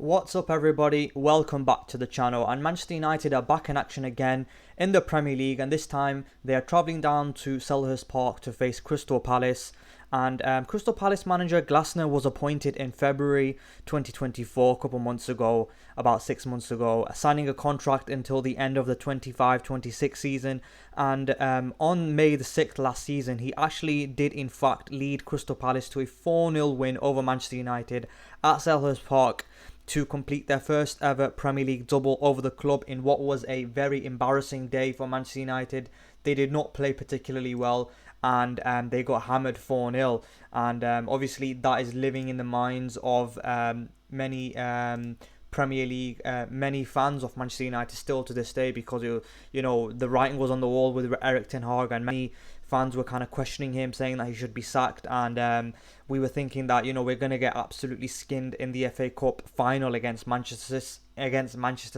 What's up everybody, welcome back to the channel. And Manchester United are back in action again in the Premier League, and this time they are travelling down to Selhurst Park to face Crystal Palace. And Crystal Palace manager Glasner was appointed in February 2024, a couple months ago, about 6 months ago, signing a contract until the end of the 25-26 season. And on May the 6th last season, he actually did in fact lead Crystal Palace to a 4-0 win over Manchester United at Selhurst Park to complete their first ever Premier League double over the club in what was a very embarrassing day for Manchester United. They did not play particularly well, and they got hammered 4-0. And obviously that is living in the minds of many Premier League, many fans of Manchester United still to this day, because the writing was on the wall with Erik Ten Hag, and many fans were kind of questioning him, saying that he should be sacked. And we were thinking that we're going to get absolutely skinned in the FA Cup final against Manchester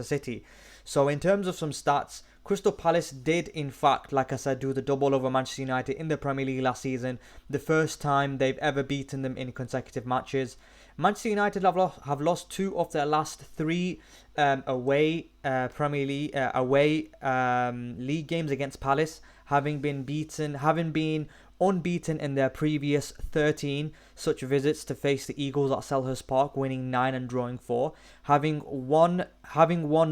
City. So in terms of some stats, Crystal Palace did in fact, like I said, do the double over Manchester United in the Premier League last season, the first time they've ever beaten them in consecutive matches. Manchester United have lost 2 of their last 3 away Premier League league games against Palace, having been unbeaten in their previous 13 such visits to face the Eagles at Selhurst Park, winning 9 and drawing 4. Having won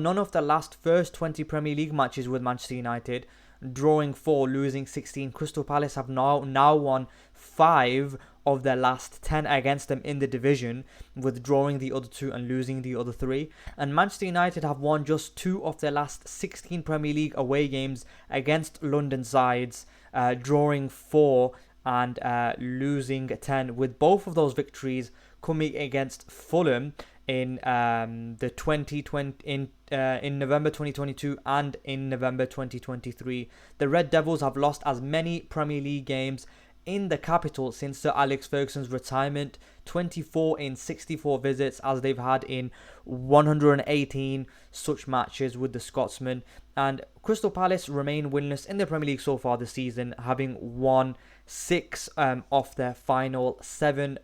none of the first 20 Premier League matches with Manchester United, drawing 4, losing 16. Crystal Palace have now won 5 of their last 10 against them in the division, with drawing the other 2 and losing the other 3. And Manchester United have won just 2 of their last 16 Premier League away games against London sides, drawing 4 and losing 10, with both of those victories coming against Fulham in the 2020 in November 2022 and in November 2023. The Red Devils have lost as many Premier League games in the capital since Sir Alex Ferguson's retirement, 24 in 64 visits, as they've had in 118 such matches with the Scotsman. And Crystal Palace remain winless in the Premier League so far this season, having won 6 of their final 7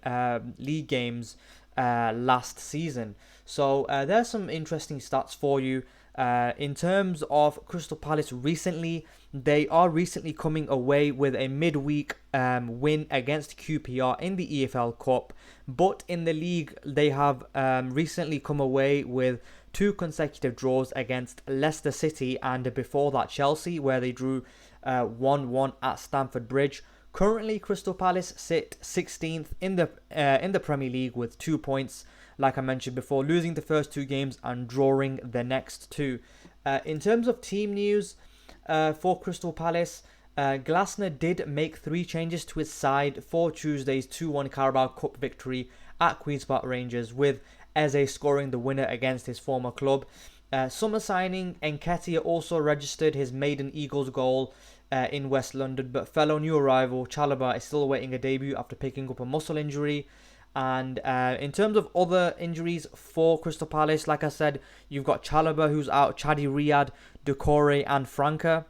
league games last season. So there's some interesting stats for you. In terms of Crystal Palace recently, they are recently coming away with a midweek win against QPR in the EFL Cup. But in the league, they have recently come away with 2 consecutive draws against Leicester City and before that Chelsea, where they drew 1-1 at Stamford Bridge. Currently, Crystal Palace sit 16th in the Premier League with 2 points, like I mentioned before, losing the first 2 games and drawing the next 2. In terms of team news for Crystal Palace, Glasner did make 3 changes to his side for Tuesday's 2-1 Carabao Cup victory at Queen's Park Rangers, with Eze scoring the winner against his former club. Summer signing Nketiah also registered his maiden Eagles goal in West London, but fellow new arrival Chalobah is still awaiting a debut after picking up a muscle injury. And in terms of other injuries for Crystal Palace, like I said, you've got Chalobah who's out, Chadi Riyad, Doucouré and Franca.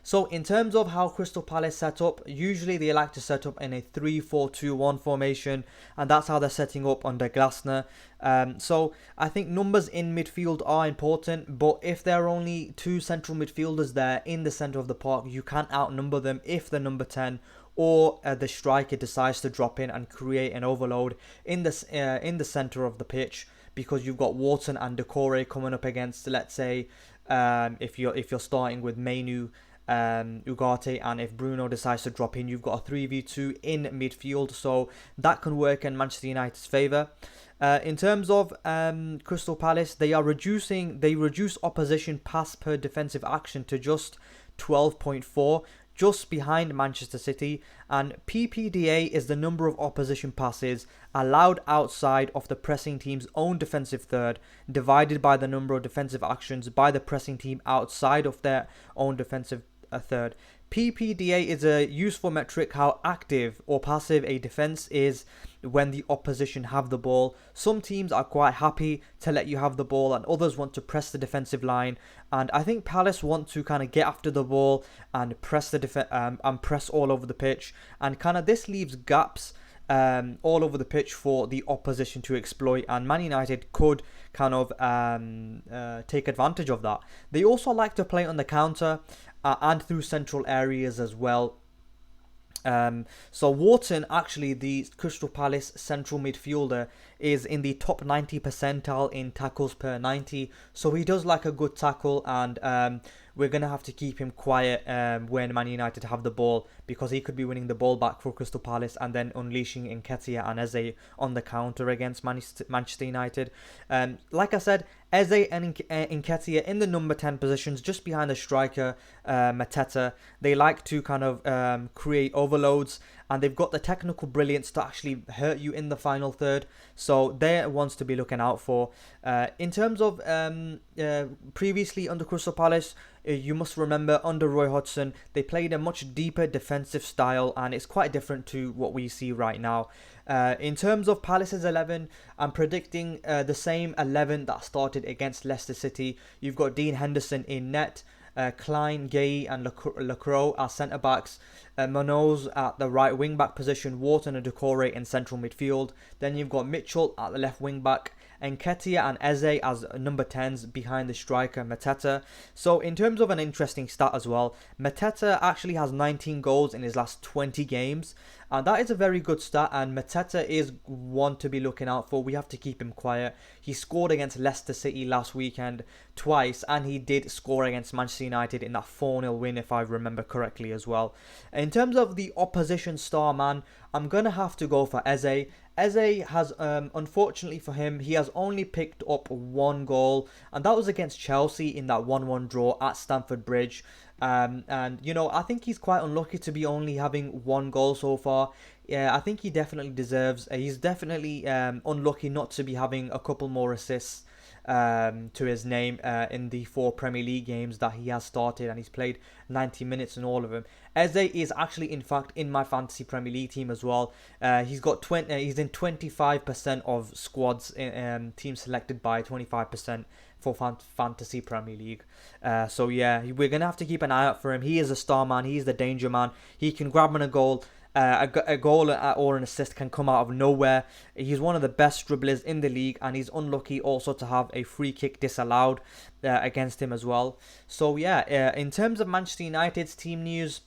So in terms of how Crystal Palace set up, usually they like to set up in a 3-4-2-1 formation, and that's how they're setting up under Glasner. So I think numbers in midfield are important, but if there are only 2 central midfielders there in the centre of the park, you can't outnumber them if the number 10 or the striker decides to drop in and create an overload in the centre of the pitch, because you've got Wharton and Doucouré coming up against, let's say, if you're starting with Mainu, Ugarte, and if Bruno decides to drop in, you've got a 3v2 in midfield, so that can work in Manchester United's favour. In terms of Crystal Palace, they reduce opposition pass per defensive action to just 12.4, just behind Manchester City, and PPDA is the number of opposition passes allowed outside of the pressing team's own defensive third, divided by the number of defensive actions by the pressing team outside of their own defensive third. PPDA is a useful metric how active or passive a defense is when the opposition have the ball. Some teams are quite happy to let you have the ball, and others want to press the defensive line. And I think Palace want to kind of get after the ball and press press all over the pitch. And kind of this leaves gaps all over the pitch for the opposition to exploit, and Man United could kind of take advantage of that. They also like to play on the counter and through central areas as well. So Wharton, actually the Crystal Palace central midfielder, is in the top 90 percentile in tackles per 90. So he does like a good tackle, and we're going to have to keep him quiet when Man United have the ball, because he could be winning the ball back for Crystal Palace and then unleashing Nketiah and Eze on the counter against Manchester United. Like I said, Eze and Nketiah in the number 10 positions, just behind the striker Mateta. They like to kind of create overloads, and they've got the technical brilliance to actually hurt you in the final third. So they're ones to be looking out for. In terms of previously under Crystal Palace, you must remember under Roy Hodgson, they played a much deeper defensive style, and it's quite different to what we see right now. In terms of Palace's 11, I'm predicting the same 11 that started against Leicester City. You've got Dean Henderson in net, Klein, Gay and Lacroix as centre-backs, Munoz at the right wing-back position, Wharton and Doucouré in central midfield. Then you've got Mitchell at the left wing-back, Nketiah and Eze as number 10s behind the striker Mateta. So in terms of an interesting stat as well, Mateta actually has 19 goals in his last 20 games. And that is a very good stat, and Mateta is one to be looking out for. We have to keep him quiet. He scored against Leicester City last weekend twice, and he did score against Manchester United in that 4-0 win, if I remember correctly as well. In terms of the opposition star man, I'm going to have to go for Eze. Eze has, unfortunately for him, he has only picked up one goal, and that was against Chelsea in that 1-1 draw at Stamford Bridge. And, you know, I think he's quite unlucky to be only having one goal so far. Yeah, I think he definitely deserves, he's definitely unlucky not to be having a couple more assists to his name in the 4 Premier League games that he has started, and he's played 90 minutes in all of them. Eze is actually, in fact, in my fantasy Premier League team as well. He's got he's in 25% of squads, teams selected by 25% for fantasy Premier League. So yeah, we're gonna have to keep an eye out for him. He is a star man. He's the danger man. He can grab on a goal. A goal or an assist can come out of nowhere. He's one of the best dribblers in the league, and he's unlucky also to have a free kick disallowed against him as well. So yeah, in terms of Manchester United's team news,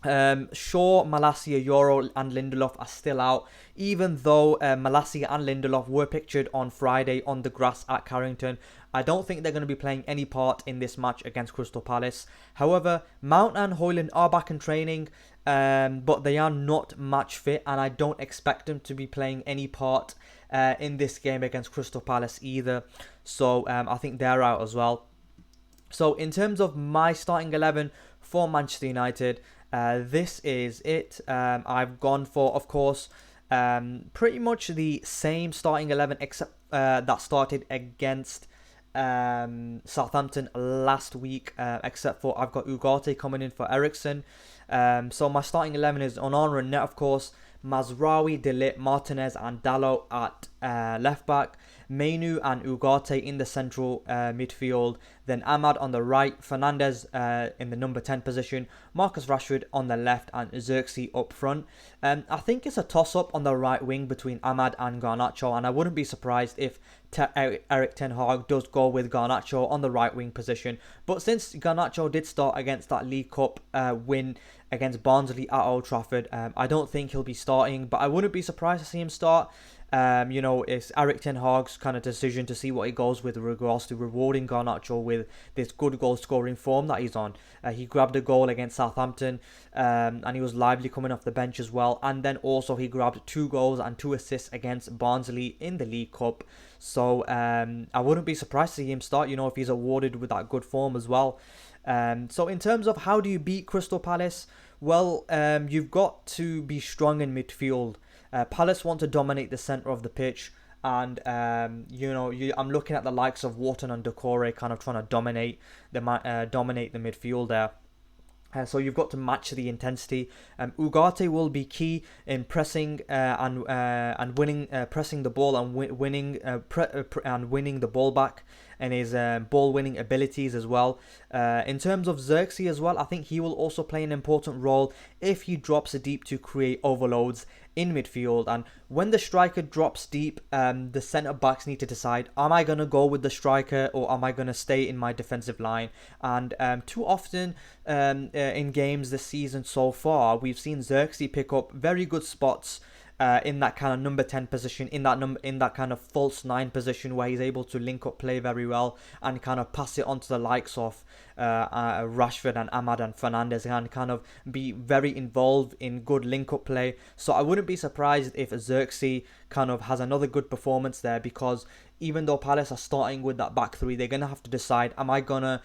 Shaw, Malacia, Euro and Lindelof are still out, even though Malacia and Lindelof were pictured on Friday on the grass at Carrington. I don't think they're going to be playing any part in this match against Crystal Palace. However, Mount and Højlund are back in training, but they are not match fit, and I don't expect them to be playing any part in this game against Crystal Palace either. So I think they're out as well. So in terms of my starting 11 for Manchester United, this is it. I've gone for, of course, pretty much the same starting 11 except that started against Southampton last week, except for I've got Ugarte coming in for Eriksen. So my starting 11 is Onana and net, of course, Mazraoui, De Ligt, Martinez and Dalot at left back, Mainu and Ugarte in the central midfield, then Ahmad on the right, Fernandes in the number 10 position, Marcus Rashford on the left and Xerxes up front. I think it's a toss-up on the right wing between Ahmad and Garnacho, and I wouldn't be surprised if Erik ten Hag does go with Garnacho on the right wing position. But since Garnacho did start against that League Cup win against Barnsley at Old Trafford, I don't think he'll be starting, but I wouldn't be surprised to see him start. You know, it's Erik ten Hag's kind of decision to see what he goes with regards to rewarding Garnacho with this good goal scoring form that he's on. He grabbed a goal against Southampton, and he was lively coming off the bench as well, and then also he grabbed 2 goals and 2 assists against Barnsley in the League Cup. So I wouldn't be surprised to see him start, you know, if he's awarded with that good form as well. So in terms of how do you beat Crystal Palace, well, you've got to be strong in midfield. Palace want to dominate the centre of the pitch, and you know, I'm looking at the likes of Wharton and Doucouré kind of trying to dominate the midfield there. So you've got to match the intensity. Ugarte will be key in pressing and winning, pressing the ball and winning the ball back, and his ball winning abilities as well. In terms of Xerxes as well, I think he will also play an important role if he drops deep to create overloads in midfield. And when the striker drops deep, the centre backs need to decide: am I gonna go with the striker or am I gonna stay in my defensive line? And too often in games this season so far, we've seen Xerxes pick up very good spots in that kind of number 10 position, in that kind of false 9 position, where he's able to link up play very well and kind of pass it on to the likes of Rashford and Ahmad and Fernandes, and kind of be very involved in good link up play. So I wouldn't be surprised if Xerxes kind of has another good performance there, because even though Palace are starting with that back three, they're going to have to decide: am I going to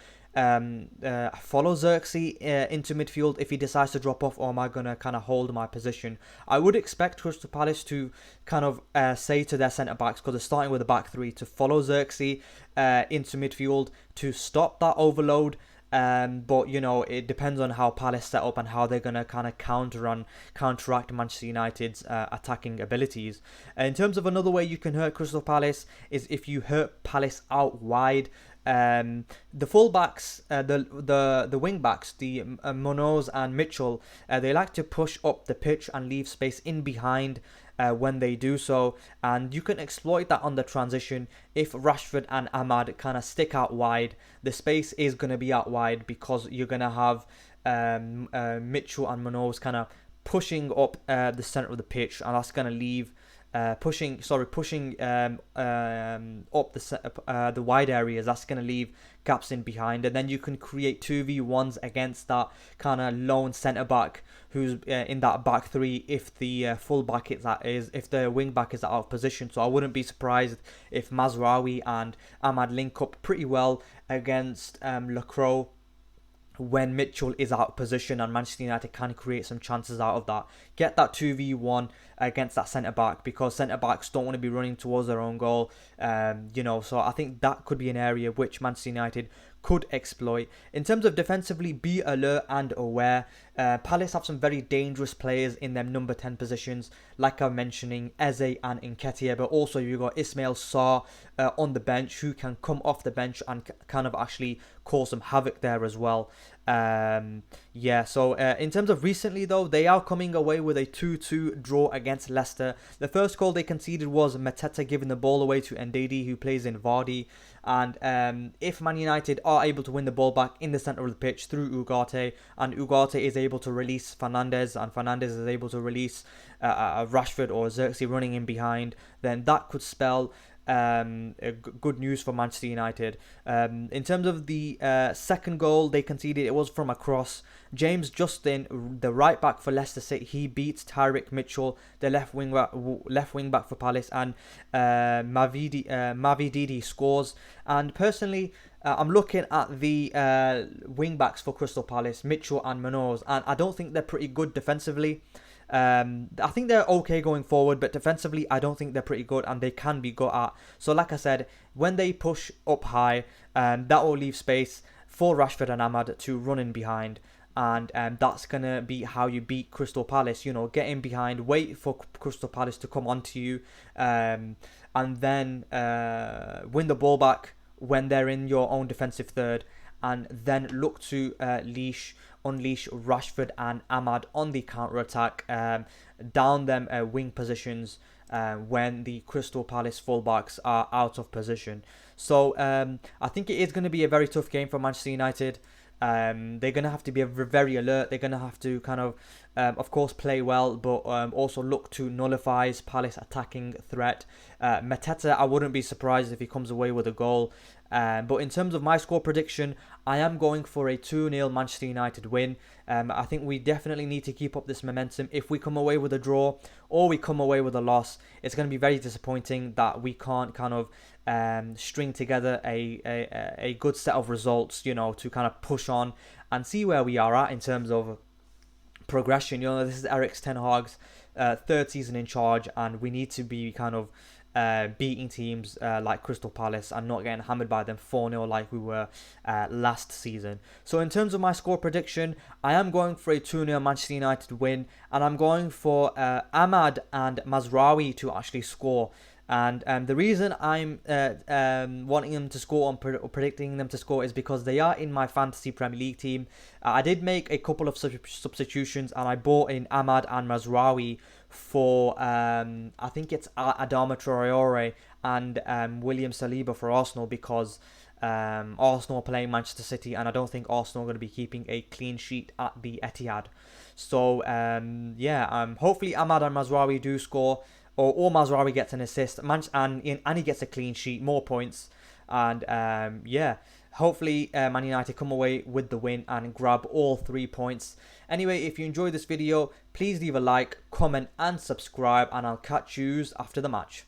follow Xerxes into midfield if he decides to drop off, or am I going to kind of hold my position? I would expect Crystal Palace to kind of say to their centre backs, because they're starting with a back three, to follow Xerxes into midfield to stop that overload. But you know, it depends on how Palace set up and how they're going to kind of counteract Manchester United's attacking abilities. In terms of another way you can hurt Crystal Palace is if you hurt Palace out wide. The fullbacks, the wing backs, the Munoz and Mitchell, they like to push up the pitch and leave space in behind when they do so, and you can exploit that on the transition. If Rashford and Ahmad kind of stick out wide, the space is going to be out wide, because you're going to have Mitchell and Munoz kind of pushing up the centre of the pitch, and that's going to leave pushing up the wide areas. That's going to leave gaps in behind, and then you can create 2v1s against that kind of lone centre back who's in that back three, if the if the wing back is out of position. So I wouldn't be surprised if Mazraoui and Ahmad link up pretty well against Lacroix when Mitchell is out of position, and Manchester United can create some chances out of that. Get that 2v1 against that centre-back, because centre-backs don't want to be running towards their own goal. So I think that could be an area which Manchester United could exploit. In terms of defensively, be alert and aware. Palace have some very dangerous players in their number 10 positions, like I'm mentioning, Eze and Nketiah, but also you've got Ismail Sarr on the bench, who can come off the bench and kind of actually cause some havoc there as well. In terms of recently though, they are coming away with a 2-2 draw against Leicester. The first goal they conceded was Mateta giving the ball away to Ndidi, who plays in Vardy. And if Man United are able to win the ball back in the centre of the pitch through Ugarte, and Ugarte is able to release Fernandes, and Fernandes is able to release Rashford or Xerxes running in behind, then that could spell good news for Manchester United. In terms of the second goal they conceded, it was from a cross. James Justin, the right back for Leicester City, he beats Tyrick Mitchell, the left wing back for Palace, and Mavididi scores. And personally, I'm looking at the wing backs for Crystal Palace, Mitchell and Munoz, and I don't think they're pretty good defensively. I think they're okay going forward, but defensively I don't think they're pretty good, and they can be got at. So like I said, when they push up high, that will leave space for Rashford and Ahmad to run in behind, and that's going to be how you beat Crystal Palace. You know, get in behind, wait for Crystal Palace to come onto you, and then win the ball back when they're in your own defensive third, and then look to unleash Rashford and Ahmad on the counter-attack, down them wing positions when the Crystal Palace fullbacks are out of position. So I think it is going to be a very tough game for Manchester United. They're going to have to be very alert. They're going to have to kind of course, play well, but also look to nullify Palace attacking threat. Mateta, I wouldn't be surprised if he comes away with a goal. But in terms of my score prediction, I am going for a 2-0 Manchester United win. I think we definitely need to keep up this momentum. If we come away with a draw or we come away with a loss, it's going to be very disappointing that we can't kind of string together a good set of results, you know, to kind of push on and see where we are at in terms of progression. You know, this is Erik ten Hag's third season in charge, and we need to be kind of beating teams like Crystal Palace and not getting hammered by them 4-0 like we were last season. So in terms of my score prediction, I am going for a 2-0 Manchester United win, and I'm going for Ahmad and Mazraoui to actually score. And the reason I'm wanting them to score or predicting them to score is because they are in my fantasy Premier League team. I did make a couple of substitutions, and I bought in Ahmad and Mazraoui for I think it's Adama Traore and William Saliba for Arsenal, because Arsenal are playing Manchester City, and I don't think Arsenal are going to be keeping a clean sheet at the Etihad. So hopefully Ahmad and Mazraoui do score, or Mazraoui gets an assist, and he gets a clean sheet, more points, and hopefully Man United come away with the win and grab all 3 points. Anyway, if you enjoyed this video, please leave a like, comment and subscribe, and I'll catch yous after the match.